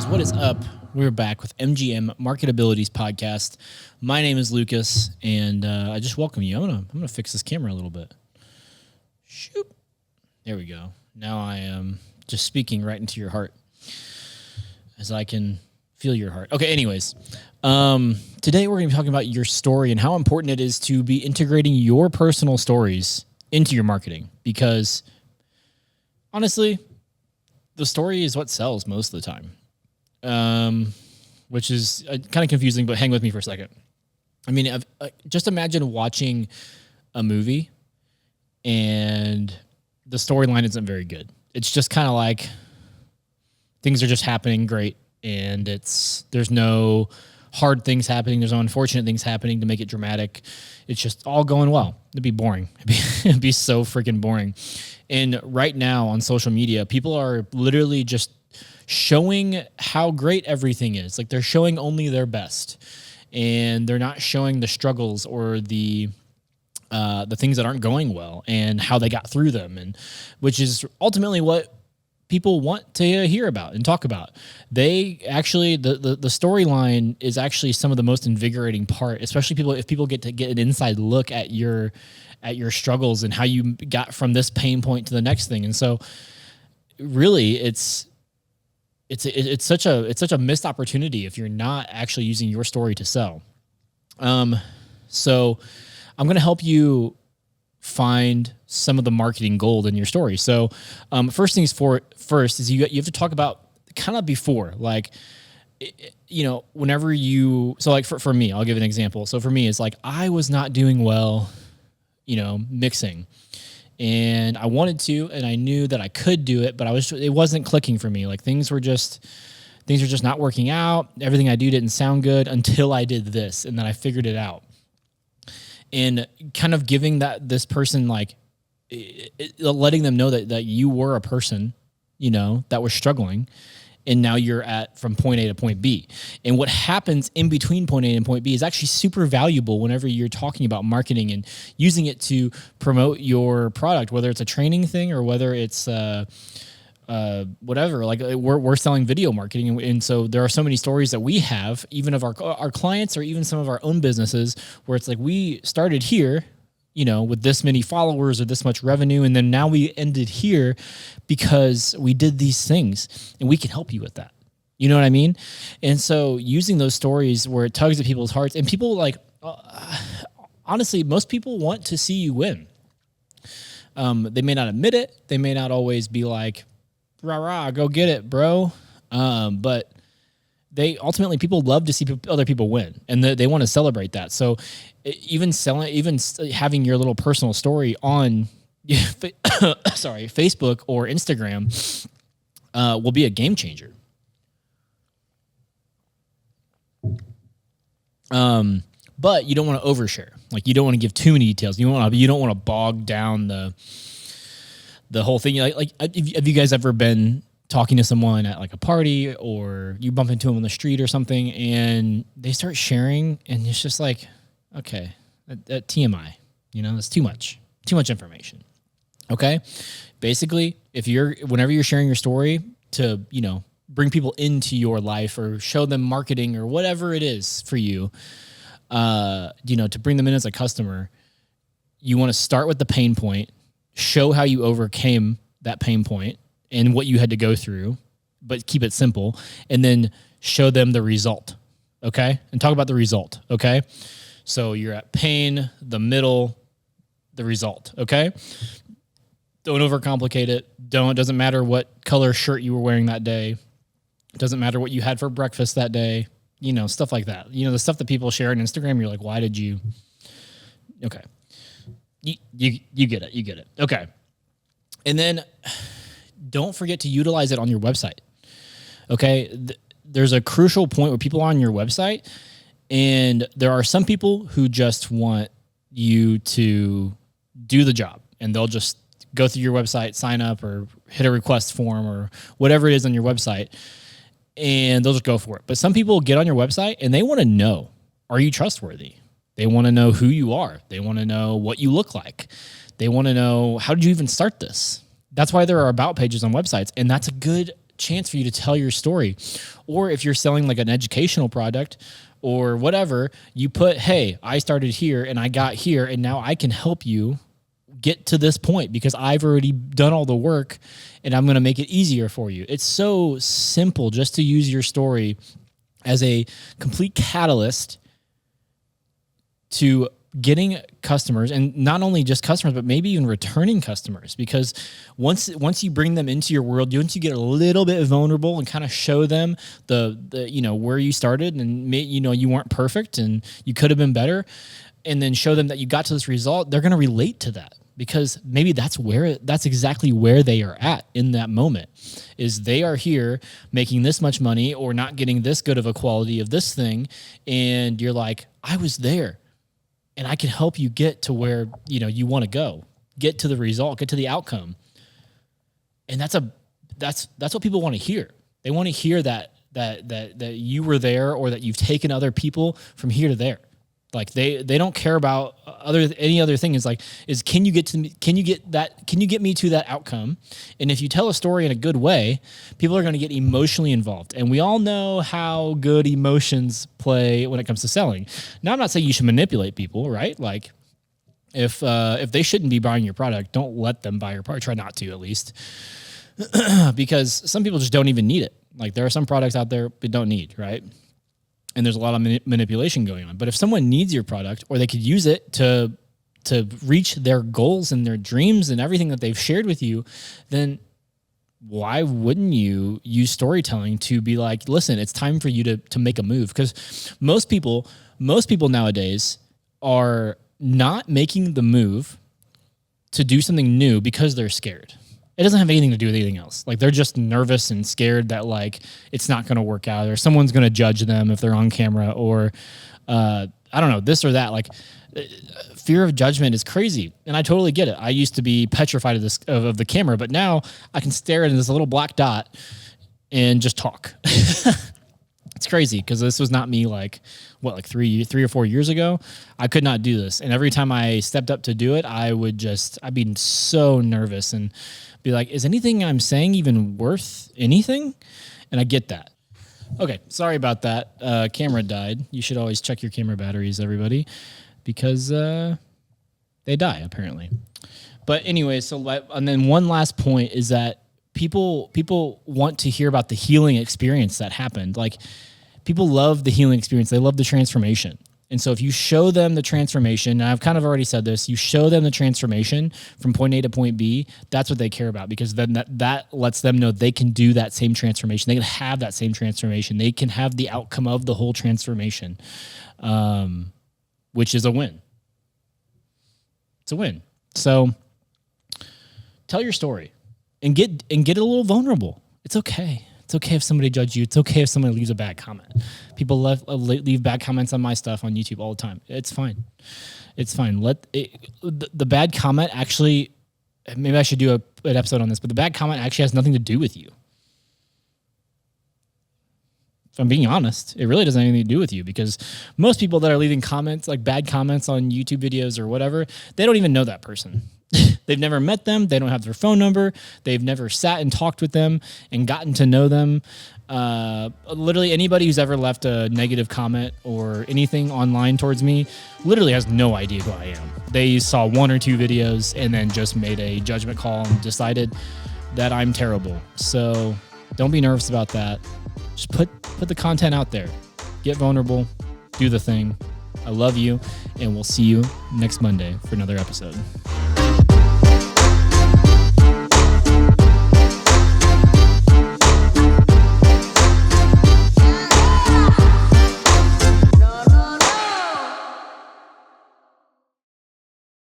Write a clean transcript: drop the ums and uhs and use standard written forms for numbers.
what is up? We're back with MGM MarketAbilities podcast. My name is Lucas, and I just welcome you. I'm gonna fix this camera a little bit. Shoop. There we go. Now I am just speaking right into your heart, as I can feel your heart. Okay. Anyways, today we're gonna be talking about your story and how important it is to be integrating your personal stories into your marketing, because honestly, the story is what sells most of the time, which is kind of confusing, but hang with me for a second. I mean, just imagine watching a movie and the storyline isn't very good. It's just kind of like things are just happening great, and there's no hard things happening. There's no unfortunate things happening to make it dramatic. It's just all going well. It'd be boring. It'd be so freaking boring. And right now on social media, people are literally just showing how great everything is. Like, they're showing only their best, and they're not showing the struggles or the things that aren't going well and how they got through them, and which is ultimately what people want to hear about and talk about. They actually, the storyline is actually some of the most invigorating part, especially if people get to get an inside look at your struggles and how you got from this pain point to the next thing. And so really it's such a missed opportunity if you're not actually using your story to sell. So I'm going to help you find some of the marketing gold in your story. So first things first is you have to talk about kind of before, like, whenever so like for me, I'll give an example. So for me, it's like, I was not doing well, mixing, and I wanted to, and I knew that I could do it, but it wasn't clicking for me. Like, things were just not working out. Everything I do didn't sound good until I did this, and then I figured it out. And kind of giving this person, like, letting them know that you were a person, that was struggling, and now you're from point A to point B. And what happens in between point A and point B is actually super valuable whenever you're talking about marketing and using it to promote your product, whether it's a training thing or whether it's whatever. Like, we're selling video marketing, and so there are so many stories that we have, even of our clients or even some of our own businesses, where it's like, we started here, with this many followers or this much revenue, and then now we ended here because we did these things, and we can help you with that. You know what I mean? And so using those stories where it tugs at people's hearts, and people honestly, most people want to see you win. They may not admit it. They may not always be like, rah, rah, go get it, bro. But people love to see other people win, and they want to celebrate that. So even having your little personal story on Facebook or Instagram will be a game changer. But you don't want to overshare. Like, you don't want to give too many details. You don't want to bog down the whole thing. Like, have you guys ever been talking to someone at like a party, or you bump into them on the street or something, and they start sharing, and it's just like, okay, that TMI, that's too much information. Okay. Basically, whenever you're sharing your story to, bring people into your life or show them marketing or whatever it is for you, to bring them in as a customer, you want to start with the pain point, show how you overcame that pain point and what you had to go through, but keep it simple, and then show them the result. Okay. And talk about the result. Okay. So you're at pain, the middle, the result. Okay. Don't overcomplicate it. It doesn't matter what color shirt you were wearing that day. It doesn't matter what you had for breakfast that day. Stuff like that. The stuff that people share on Instagram, you're like, why did you? Okay. You get it. You get it. Okay. And then don't forget to utilize it on your website. Okay. There's a crucial point where people are on your website, and there are some people who just want you to do the job, and they'll just go through your website, sign up, or hit a request form or whatever it is on your website, and they'll just go for it. But some people get on your website and they want to know, are you trustworthy? They want to know who you are. They want to know what you look like. They want to know, how did you even start this? That's why there are about pages on websites, and that's a good chance for you to tell your story. Or if you're selling like an educational product or whatever, you put, hey, I started here and I got here and now I can help you get to this point because I've already done all the work and I'm going to make it easier for you. It's so simple just to use your story as a complete catalyst to getting customers, and not only just customers, but maybe even returning customers. Because once you bring them into your world, once you get a little bit vulnerable and kind of show them the where you started and you weren't perfect and you could have been better, and then show them that you got to this result, they're going to relate to that. Because maybe that's exactly where they are at in that moment, is they are here making this much money or not getting this good of a quality of this thing. And you're like, I was there and I can help you get to where, you want to go, get to the result, get to the outcome. And that's what people want to hear. They want to hear that you were there or that you've taken other people from here to there. Like they don't care about any other thing. Can you get me to that outcome? And if you tell a story in a good way, people are going to get emotionally involved. And we all know how good emotions play when it comes to selling. Now, I'm not saying you should manipulate people, right? Like if they shouldn't be buying your product, don't let them buy your product. Try not to, at least, because some people just don't even need it. Like there are some products out there they don't need, right? And there's a lot of manipulation going on. But if someone needs your product or they could use it to reach their goals and their dreams and everything that they've shared with you, then why wouldn't you use storytelling to be like, listen, it's time for you to make a move? Because most people nowadays are not making the move to do something new because they're scared. It doesn't have anything to do with anything else. Like they're just nervous and scared that like it's not going to work out or someone's going to judge them if they're on camera or I don't know, this or that. Like fear of judgment is crazy, and I totally get it. I used to be petrified of the camera, but now I can stare at this little black dot and just talk. It's crazy because this was not me like 3 or 4 years ago. I could not do this. And every time I stepped up to do it, I'd be so nervous and be like, is anything I'm saying even worth anything? And I get that. Okay, sorry about that. Camera died. You should always check your camera batteries, everybody, because they die apparently. But anyway, and then one last point is that people want to hear about the healing experience that happened. Like people love the healing experience. They love the transformation. And so if you show them the transformation, and I've kind of already said this, you show them the transformation from point A to point B, that's what they care about, because then that lets them know they can do that same transformation. They can have that same transformation. They can have the outcome of the whole transformation, which is a win. It's a win. So tell your story and get a little vulnerable. It's okay. It's okay if somebody judges you. It's okay if somebody leaves a bad comment. People leave bad comments on my stuff on YouTube all the time. It's fine. It's fine. The bad comment actually, maybe I should do an episode on this, but the bad comment actually has nothing to do with you. If I'm being honest, it really doesn't have anything to do with you, because most people that are leaving comments, like bad comments on YouTube videos or whatever, they don't even know that person. They've never met them. They don't have their phone number. They've never sat and talked with them and gotten to know them. Literally anybody who's ever left a negative comment or anything online towards me literally has no idea who I am. They saw 1 or 2 videos and then just made a judgment call and decided that I'm terrible. So don't be nervous about that. Just put the content out there. Get vulnerable. Do the thing. I love you, and we'll see you next Monday for another episode.